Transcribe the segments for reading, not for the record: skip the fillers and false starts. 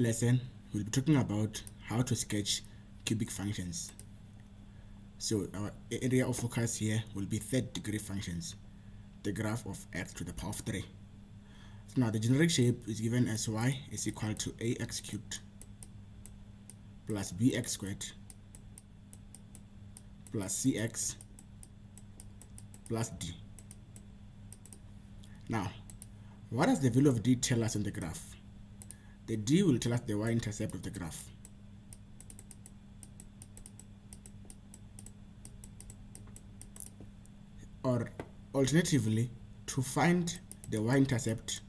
Lesson, we'll be talking about how to sketch cubic functions. So our area of focus here will be third-degree functions, the graph of x to the power of 3. So now the generic shape is given as y is equal to ax cubed plus bx squared plus cx plus d. Now, what does the value of d tell us on the graph? The d will tell us the y-intercept of the graph. Or alternatively, to find the y-intercept,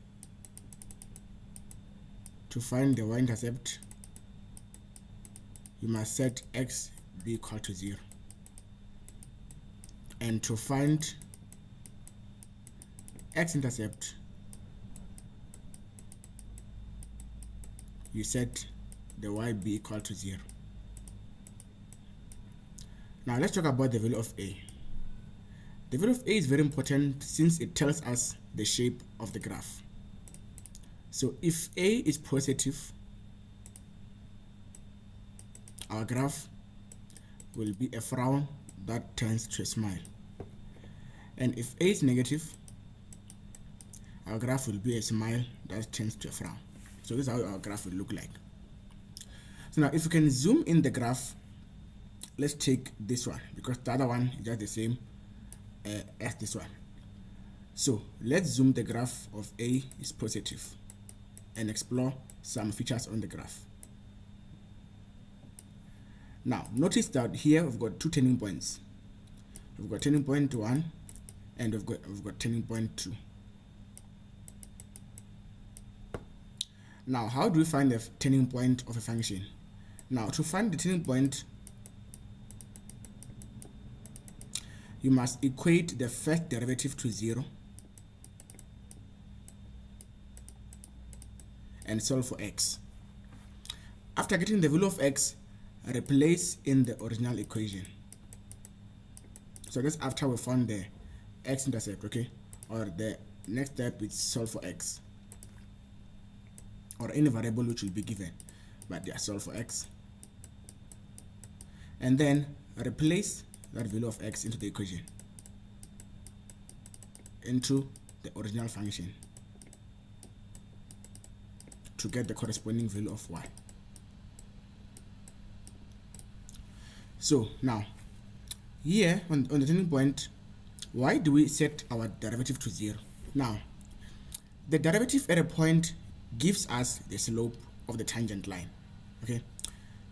you must set x be equal to 0. And to find x-intercept, you set the y be equal to 0. Now let's talk about the value of a. The value of a is very important since it tells us the shape of the graph. So if a is positive, our graph will be a frown that turns to a smile. And if a is negative, our graph will be a smile that turns to a frown. So this is how our graph will look like. So now if you can zoom in the graph, let's take this one because the other one is just the same as this one. So let's zoom the graph of a is positive and explore some features on the graph. Now notice that here we've got two turning points. We've got turning point 1 and we've got turning point 2. Now, how do we find the turning point of a function? Now, to find the turning point, you must equate the first derivative to 0 and solve for x. After getting the value of x, replace in the original equation. So that's after we found the x-intercept, okay? Or the next step is solve for x. Or any variable which will be given, but they are solved for x, and then replace that value of x into the equation, into the original function to get the corresponding value of y. So now here on the turning point, why do we set our derivative to 0? Now the derivative at a point gives us the slope of the tangent line. Okay,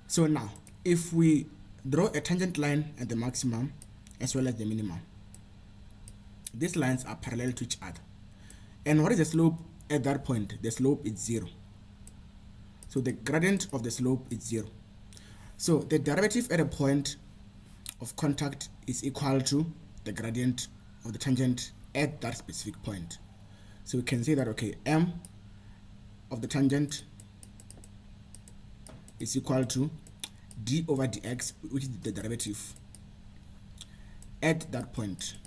so now if we draw a tangent line at the maximum as well as the minimum, these lines are parallel to each other. And what is the slope at that point? The slope is 0. So the gradient of the slope is 0. So the derivative at a point of contact is equal to the gradient of the tangent at that specific point. So we can say that, okay, m of the tangent is equal to d over dx, which is the derivative at that point.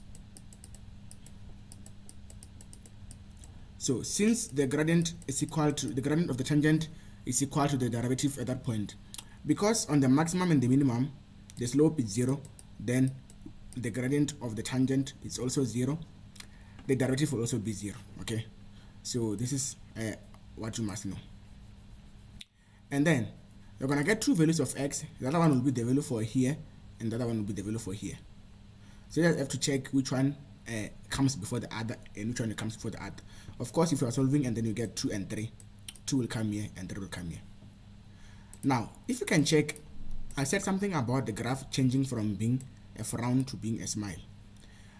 So since the gradient is equal to the gradient of the tangent is equal to the derivative at that point, because on the maximum and the minimum the slope is 0, then the gradient of the tangent is also 0, the derivative will also be 0. Okay, so this is what you must know. And then you're gonna get two values of x. The other one will be the value for here and the other one will be the value for here. So you have to check which one comes before the other and which one comes before the other. Of course, if you are solving and then you get 2 and 3, 2 will come here and 3 will come here. Now if you can check, I said something about the graph changing from being a frown to being a smile.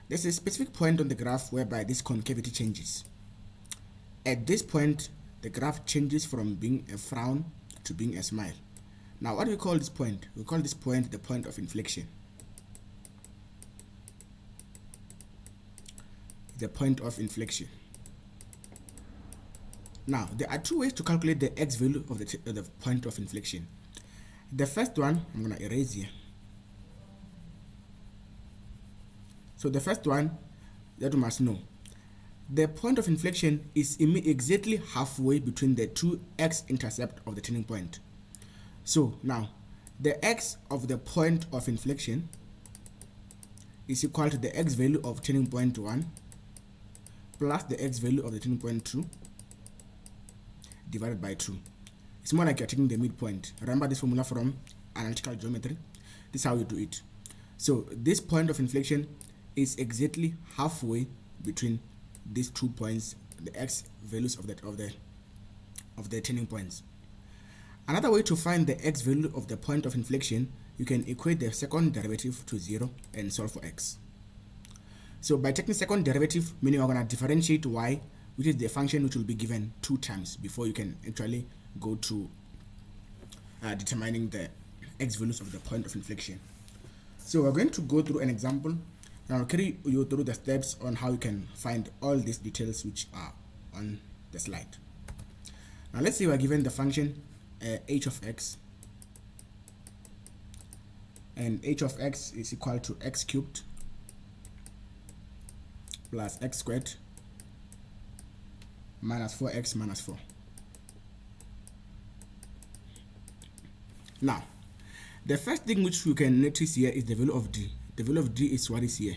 There's a specific point on the graph whereby this concavity changes. At this point the graph changes from being a frown to being a smile. Now what do we call this point? We call this point the point of inflection. The point of inflection. Now there are two ways to calculate the x value of the point of inflection. The first one, I'm going to erase here. So the first one that you must know, the point of inflection is exactly halfway between the two x-intercept of the turning point. So now, the x of the point of inflection is equal to the x value of turning point 1 plus the x value of the turning point 2 divided by 2. It's more like you're taking the midpoint. Remember this formula from analytical geometry? This is how you do it. So this point of inflection is exactly halfway between these 2 points, the x values of the turning points. Another way to find the x value of the point of inflection, you can equate the second derivative to 0 and solve for x. So by taking second derivative, meaning we're going to differentiate y, which is the function which will be given 2 times before you can actually go to determining the x values of the point of inflection. So we're going to go through an example, and I'll carry you through the steps on how you can find all these details which are on the slide. Now let's say we're given the function h of x, and h of x is equal to x cubed plus x squared minus 4x minus 4. Now, the first thing which we can notice here is the value of d. The value of d is what is here,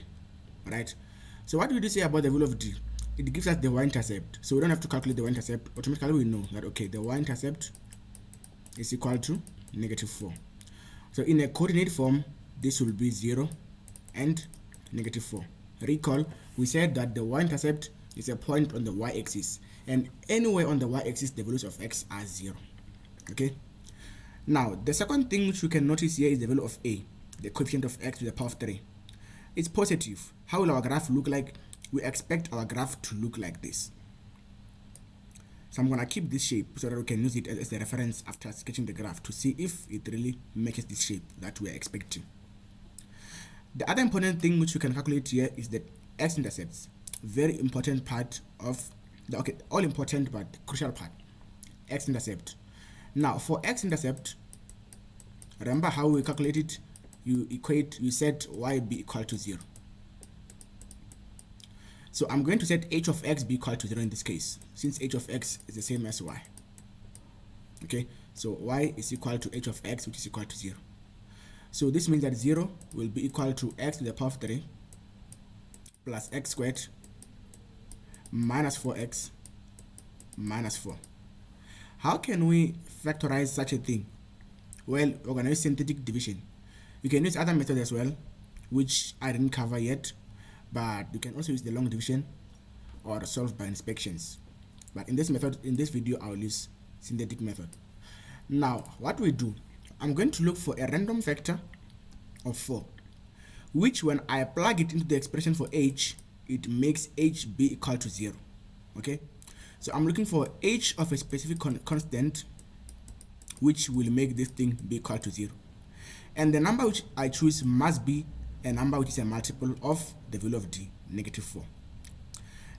right? So what do we say about the value of d? It gives us the y-intercept. So we don't have to calculate the y-intercept. Automatically we know that, okay, the y-intercept is equal to -4. So in a coordinate form, this will be 0 and -4. Recall, we said that the y-intercept is a point on the y-axis, and anywhere on the y-axis, the values of x are 0. Okay. Now, the second thing which we can notice here is the value of a, the coefficient of x to the power of 3. It's positive. How will our graph look like? We expect our graph to look like this. So I'm going to keep this shape so that we can use it as a reference after sketching the graph to see if it really matches this shape that we're expecting. The other important thing which we can calculate here is the x-intercepts. Very important part of the, okay, all important but crucial part, x-intercept. Now for x-intercept, remember how we calculate it? You set y be equal to 0. So I'm going to set h of x be equal to 0 in this case, since h of x is the same as y. Okay, so y is equal to h of x, which is equal to 0. So this means that 0 will be equal to x to the power of 3 plus x squared minus 4x minus 4. How can we factorize such a thing? Well, we're going to use synthetic division. You can use other methods as well, which I didn't cover yet, but you can also use the long division or solve by inspections. But in this method, in this video, I'll use synthetic method. Now, what we do, I'm going to look for a random factor of 4, which when I plug it into the expression for h, it makes h be equal to 0. Okay, so I'm looking for h of a specific constant which will make this thing be equal to 0, and the number which I choose must be a number which is a multiple of the value of d, -4.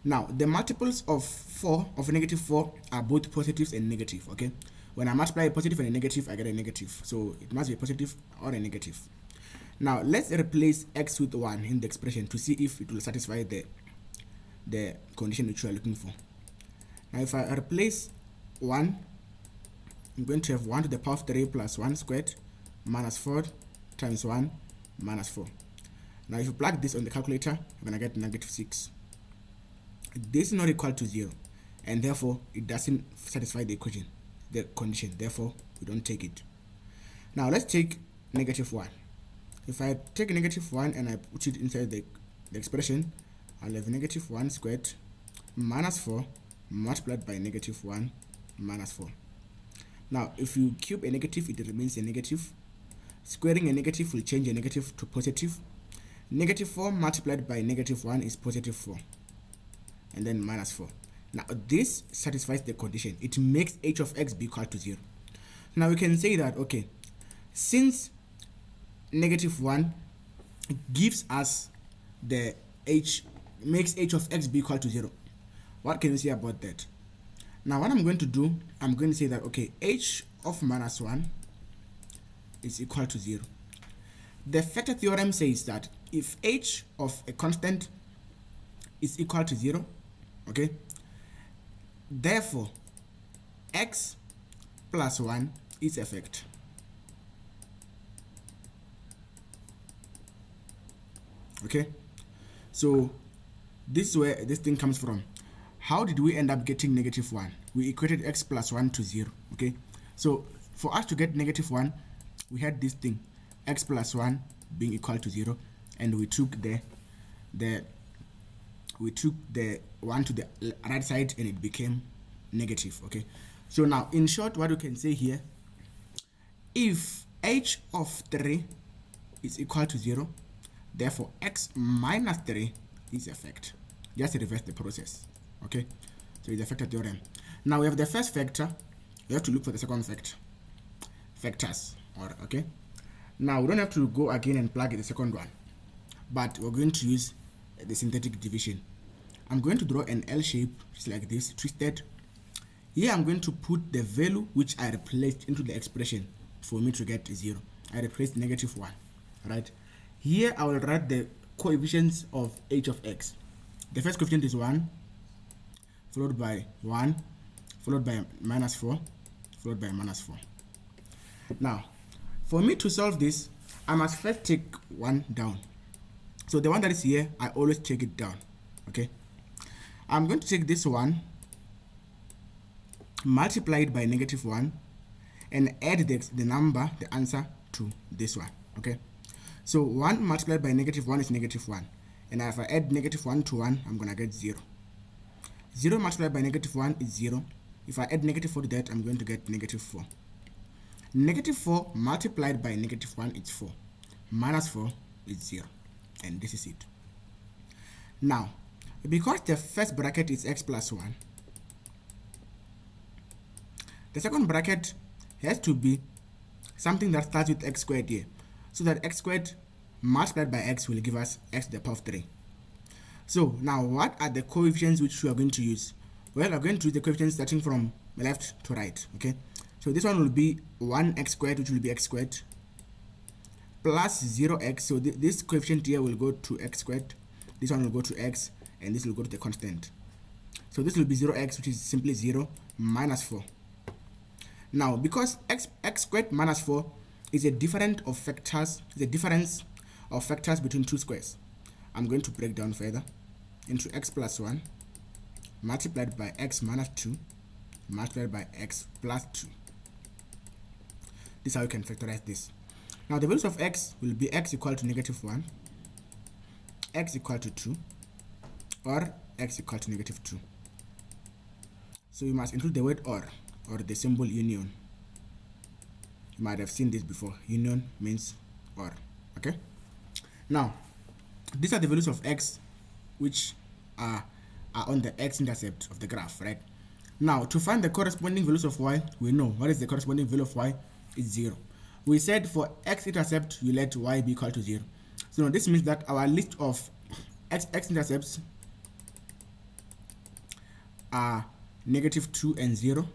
Now the multiples of -4 are both positives and negative. Okay, when I multiply a positive and a negative, I get a negative, so it must be a positive or a negative. Now let's replace x with 1 in the expression to see if it will satisfy the condition which we are looking for. Now if I replace 1, I'm going to have 1 to the power of 3 plus 1 squared minus 4 times 1 minus 4. Now if you plug this on the calculator, you're going to get -6. This is not equal to 0, and therefore it doesn't satisfy the equation, the condition, therefore we don't take it. Now let's take -1. If I take -1 and I put it inside the expression, I'll have -1 squared minus 4 multiplied by -1 minus 4. Now if you cube a negative, it remains a negative. Squaring a negative will change a negative to positive. -4 multiplied by -1 is +4, and then minus 4. Now this satisfies the condition. It makes h of x be equal to 0. Now we can say that, okay, since -1 gives us the makes h of x be equal to 0, what can you say about that? Now what I'm going to do, I'm going to say that, okay, h of -1 is equal to 0. The factor theorem says that if h of a constant is equal to 0, Okay, therefore x plus 1 is effect. Okay, so this is where this thing comes from. How did we end up getting negative 1? We equated x plus 1 to 0. Okay, so for us to get negative 1, we had this thing, x plus 1 being equal to 0, and we took the 1 to the right side and it became negative. Okay, so now in short, what we can say here, if h of 3 is equal to 0, therefore x minus 3 is effect. Just reverse the process. Okay, so it's the factor theorem. Now we have the first factor, we have to look for the second factors. Okay, now we don't have to go again and plug in the second one, but we're going to use the synthetic division. I'm going to draw an L shape just like this, twisted. Here I'm going to put the value which I replaced into the expression for me to get 0. I replaced negative 1, right? Here I will write the coefficients of h of x. The first coefficient is 1, followed by 1, followed by minus 4, followed by minus 4. Now, for me to solve this, I must first take 1 down. So the one that is here, I always take it down. Okay, I'm going to take this one, multiply it by negative 1, and add the number, the answer, to this one. Okay, so 1 multiplied by negative 1 is negative 1, and if I add negative 1 to 1, I'm gonna get 0. 0 multiplied by negative 1 is 0. If I add negative 4 to that, I'm going to get negative 4. Negative 4 multiplied by negative 1 is 4. Minus 4 is 0. And this is it. Now, because the first bracket is x plus 1, the second bracket has to be something that starts with x squared here. So that x squared multiplied by x will give us x to the power of 3. So now what are the coefficients which we are going to use? Well, we're going to use the coefficients starting from left to right. Okay, so this one will be 1x squared, which will be x squared, plus 0x. So this coefficient here will go to x squared, this one will go to x, and this will go to the constant. So this will be 0x, which is simply 0, minus 4. Now, because x squared minus 4 is a difference of factors between two squares, I'm going to break down further into x plus 1 multiplied by x minus 2 multiplied by x plus 2. This is how you can factorize this. Now the values of x will be x equal to negative 1, x equal to 2, or x equal to negative 2. So you must include the word or the symbol union. You might have seen this before. Union means or. Okay, now these are the values of x which are on the x-intercept of the graph, right? Now to find the corresponding values of y, we know what is the corresponding value of y is 0. We said for x-intercept you let y be equal to 0. So now this means that our list of x-intercepts are negative 2 and 0,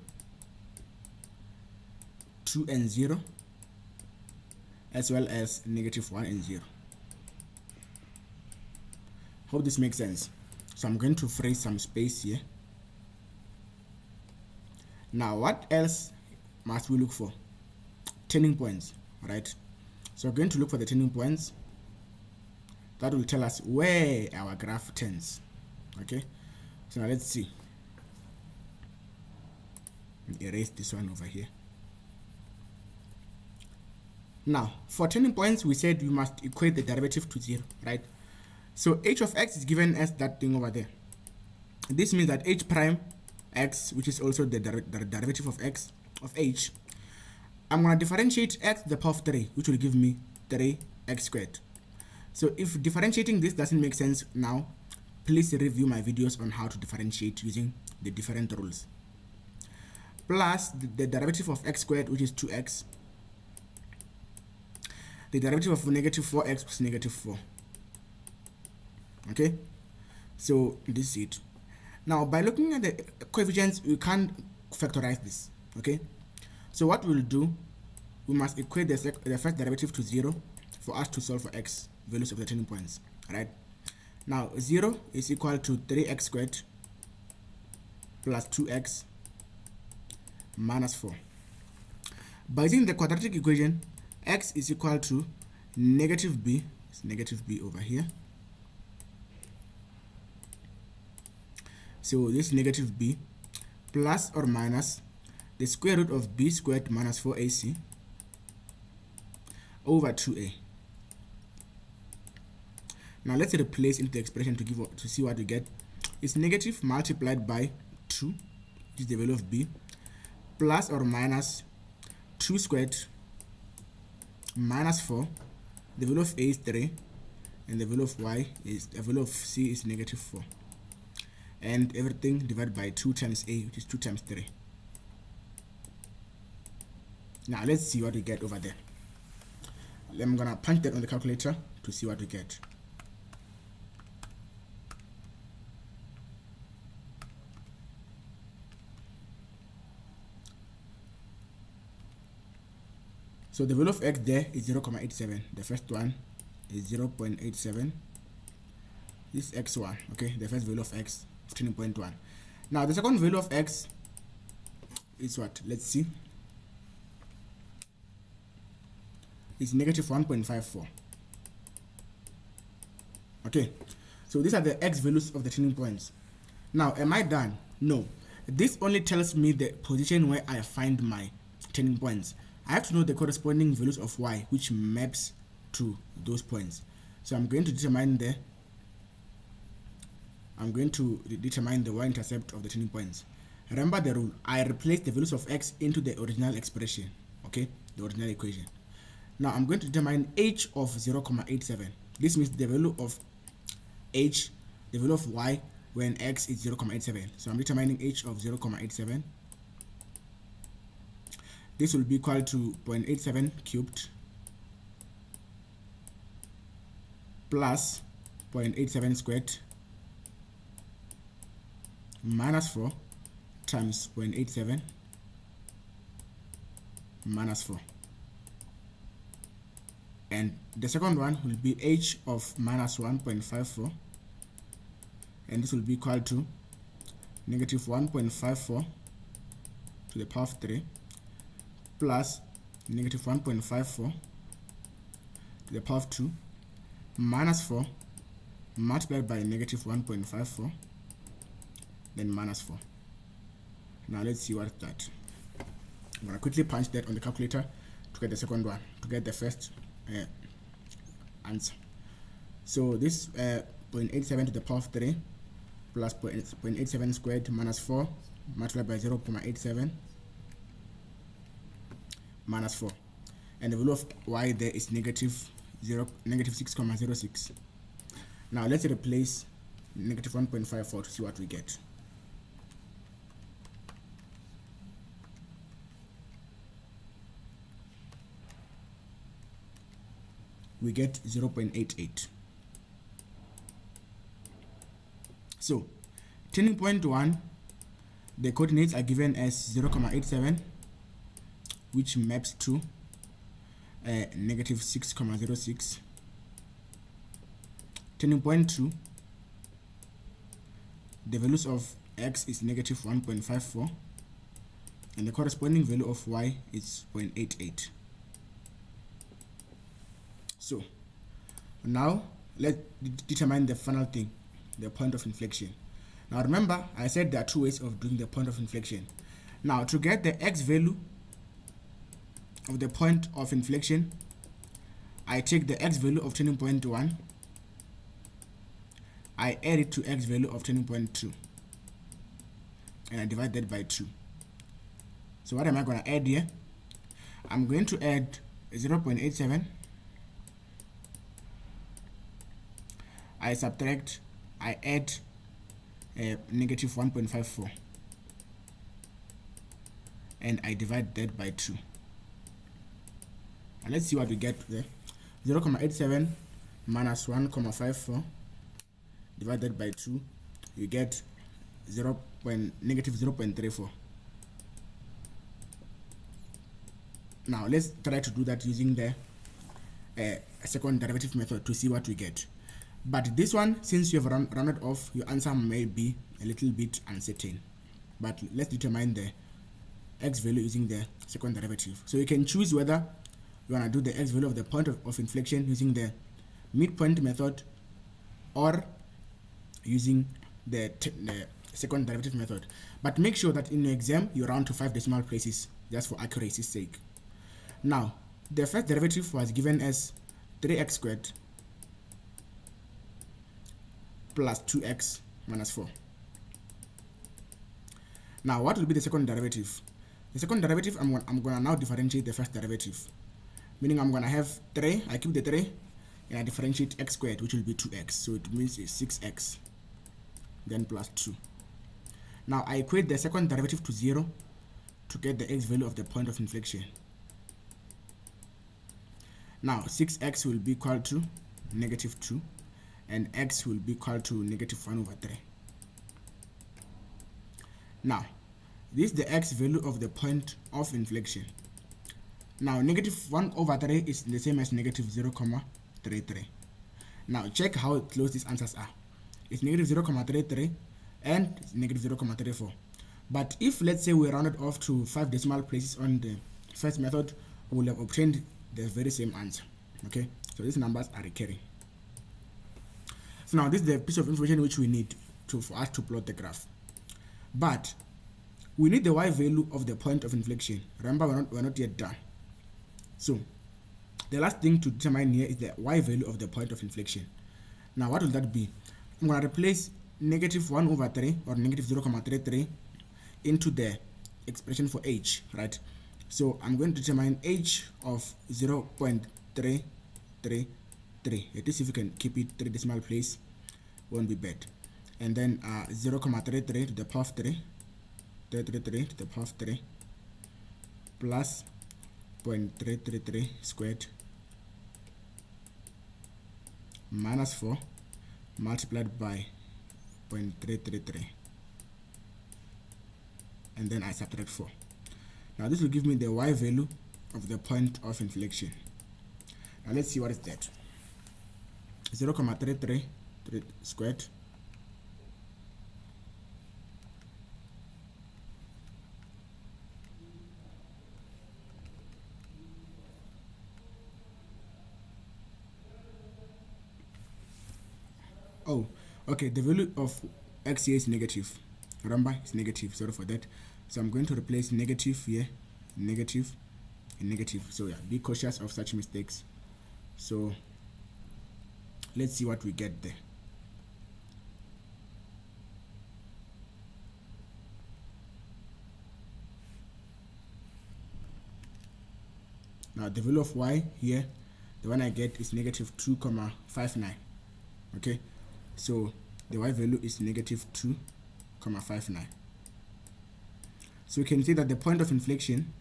2 and 0, as well as negative 1 and 0. Hope this makes sense. So I'm going to free some space here. Now what else must we look for? Turning points, right? So we're going to look for the turning points. That will tell us where our graph turns. Okay, so now let's see. Erase this one over here. Now for turning points, we said we must equate the derivative to 0, right? So h of x is given as that thing over there. This means that h prime x, which is also the derivative of x of h, I'm going to differentiate x to the power of 3, which will give me 3x squared. So if differentiating this doesn't make sense now, please review my videos on how to differentiate using the different rules. Plus the derivative of x squared, which is 2x. The derivative of negative 4x is negative 4. Okay, so this is it. Now by looking at the coefficients, we can't factorize this. Okay, so what we'll do, we must equate the first derivative to 0 for us to solve for x values of the turning points, right? Now 0 is equal to 3x squared plus 2x minus 4. By using the quadratic equation, x is equal to negative b, it's negative b over here. So this negative b plus or minus the square root of b squared minus 4ac over 2a. Now let's replace into the expression to see what we get. It's negative multiplied by 2, which is the value of b, plus or minus 2 squared minus 4, the value of a is 3, and the value of y is, the value of c is negative 4. And everything divided by 2 times a, which is 2 times 3. Now let's see what we get over there. I'm gonna punch that on the calculator to see what we get. So the value of x there is 0.87. The first one is 0.87. This x1, okay, the first value of x, 15.1. Now the second value of x is what? Let's see. It's negative 1.54. Okay, so these are the x values of the turning points. Now, am I done? No. This only tells me the position where I find my turning points. I have to know the corresponding values of y, which maps to those points. So I'm going to determine the y-intercept of the turning points. Remember the rule. I replace the values of x into the original expression, okay, the original equation. Now I'm going to determine h of 0.87. This means the value of h, the value of y when x is 0.87. So I'm determining h of 0.87. This will be equal to 0.87 cubed plus 0.87 squared minus 4 times 0.87 minus 4. And the second one will be h of minus 1.54, and this will be equal to negative 1.54 to the power of 3 plus negative 1.54 to the power of 2 minus 4 multiplied by negative 1.54, then minus 4. Now let's see what's that. I'm going to quickly punch that on the calculator to get the second one, to get the first answer. So this 0.87 to the power of 3 plus 0.87 squared minus 4 multiplied by 0.87 minus 4, and the value of y there is negative 6.06. Now let's replace negative 1.54 to see what we get. We get 0.88. So turning point 1, the coordinates are given as 0.87, which maps to negative 6.06. Turning point 2, the values of x is negative 1.54, and the corresponding value of y is 0.88. So now let's determine the final thing, the point of inflection. Now remember, I said there are two ways of doing the point of inflection. Now to get the x value of the point of inflection, I take the x value of turning point 1, I add it to x value of turning point 2, and I divide that by 2. So what am I going to add here? I'm going to add 0.87, I subtract, I add negative 1.54, and I divide that by 2. And let's see what we get there. 0.87 minus 1.54 divided by 2, you get negative 0.34. Now let's try to do that using the second derivative method to see what we get. But this one, since you have rounded off, your answer may be a little bit uncertain. but let's determine the x value using the second derivative. So you can choose whether you want to do the x value of the point of inflection using the midpoint method or using the second derivative method. But make sure that in your exam you round to 5 decimal places, just for accuracy's sake. Now, the first derivative was given as 3x squared plus 2x minus 4. Now, what will be the second derivative? The second derivative, I'm going to now differentiate the first derivative. Meaning I'm going to have 3, I keep the 3, and I differentiate x squared, which will be 2x. So it means it's 6x, then plus 2. Now, I equate the second derivative to 0 to get the x value of the point of inflection. Now, 6x will be equal to negative 2, and x will be equal to negative 1 over 3. Now, this is the x value of the point of inflection. Now, negative 1 over 3 is the same as negative 0,33. Now, check how close these answers are. It's negative 0,33 and negative 0,34. But if, let's say, we rounded off to 5 decimal places on the first method, we will have obtained the very same answer. Okay, so these numbers are recurring. So now this is the piece of information which we need for us to plot the graph. But we need the y value of the point of inflection. Remember, we're not yet done. So the last thing to determine here is the y value of the point of inflection. Now what will that be? I'm going to replace negative 1 over 3 or negative 0,33 into the expression for h, right? So I'm going to determine h of 0.333. Let us see if we can keep it 3 decimal place, won't be bad. And then 0,33 to the power of 3, 333 to the power of 3, plus 0.333 squared minus 4 multiplied by 0.333, and then I subtract 4. Now this will give me the y value of the point of inflection. Now let's see what is that. 0,333 squared oh, okay, the value of x here is negative. Remember, it's negative, sorry for that. So I'm going to replace negative here, negative, and negative. So yeah, be cautious of such mistakes. So let's see what we get there. Now the value of y here, the one I get is negative 2,59. Okay, so the y value is negative 2,59. So we can see that the point of inflection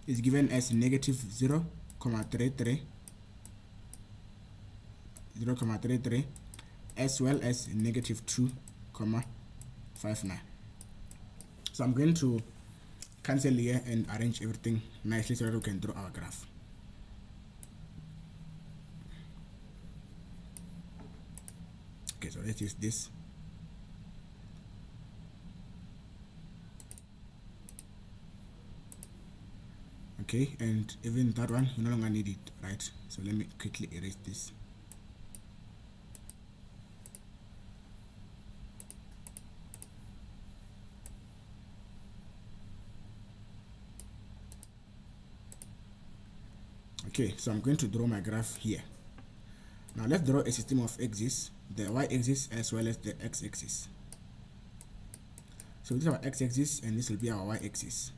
is given as negative 0,33 as well as negative 2,59. So I'm going to cancel here and arrange everything nicely so that we can draw our graph. Okay, so let's use this. Okay, and even that one, you no longer need it, right? So let me quickly erase this. Okay, so I'm going to draw my graph here. Now let's draw a system of axes, the y-axis as well as the x-axis. So this is our x-axis and this will be our y-axis.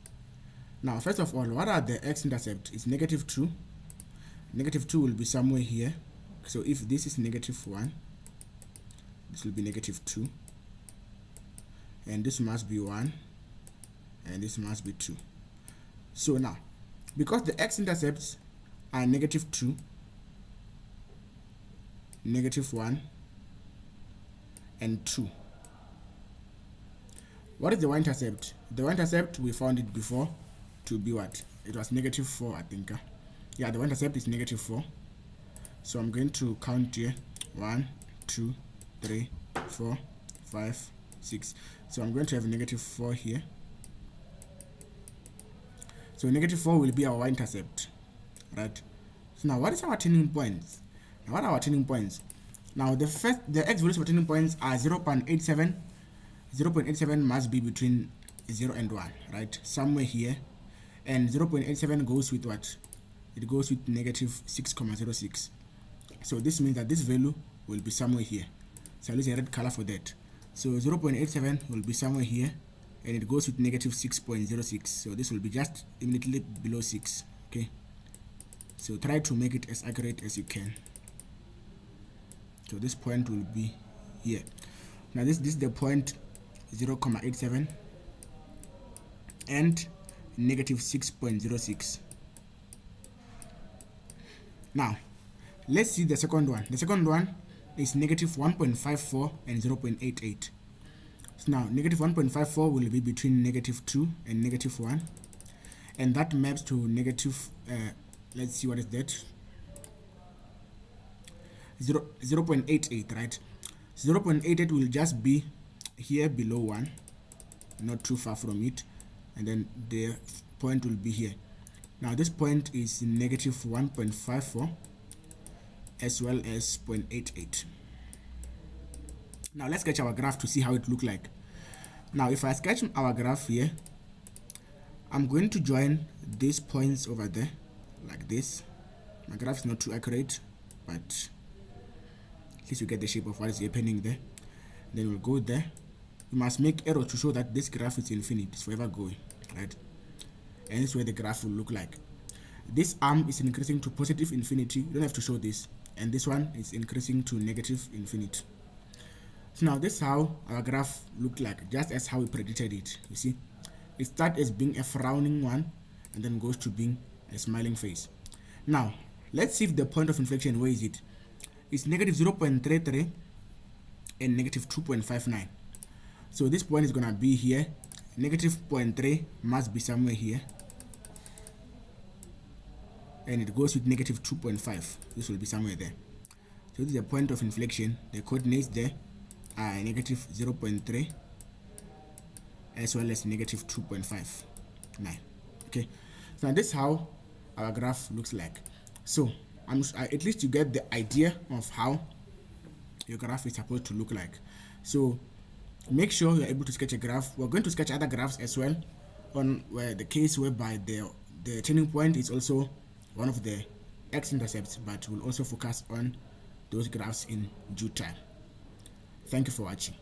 Now first of all, what are the x-intercept? It's negative 2. Negative 2 will be somewhere here. So if this is negative 1, this will be negative 2. And this must be 1. And this must be 2. So now, because the x-intercepts are negative 2, negative 1, and 2. What is the y-intercept? The y-intercept, we found it before to be what? It was negative 4, I think. Yeah, the y-intercept is negative 4. So I'm going to count here. 1, 2, 3, 4, 5, 6. So I'm going to have negative 4 here. So negative 4 will be our y-intercept, right? So now what is our turning points? Now what are our turning points? Now the x values for turning points are 0.87. 0.87 must be between 0 and 1, right? Somewhere here. And 0.87 goes with what? It goes with negative 6,06. So this means that this value will be somewhere here. So I'll use a red color for that. So 0.87 will be somewhere here, and it goes with negative 6.06. So this will be just immediately below 6. Okay. So try to make it as accurate as you can. So this point will be here. Now this is the point 0.87 and negative 6.06. Now let's see the second one. The second one is negative 1.54 and 0.88. So now negative 1.54 will be between negative 2 and negative 1, and that maps to negative let's see, what is that, 0.88, right? 0.88 will just be here below 1, not too far from it, and then the point will be here. Now this point is negative 1.54 as well as 0.88. Now let's sketch our graph to see how it look like. Now if I sketch our graph here, I'm going to join these points over there like this. My graph is not too accurate, but at least you get the shape of what is happening there. Then we'll go there. You must make arrows to show that this graph is infinite, it's forever going, right? And this is where the graph will look like. This arm is increasing to positive infinity. You don't have to show this. And this one is increasing to negative infinity. So now this is how our graph looked like, just as how we predicted it. You see, it starts as being a frowning one and then goes to being a smiling face. Now let's see if the point of inflection, where is it? It's negative 0.33 and negative 2.59. So this point is gonna be here. Negative 0.3 must be somewhere here, and it goes with negative 2.5. This will be somewhere there. So this is the point of inflection. The coordinates there are negative 0.3 as well as negative 2.59. Okay, so now this is how our graph looks like. So at least you get the idea of how your graph is supposed to look like. So make sure you're able to sketch a graph. We're going to sketch other graphs as well, on where the case whereby the turning point is also one of the x-intercepts, but we'll also focus on those graphs in due time. Thank you for watching.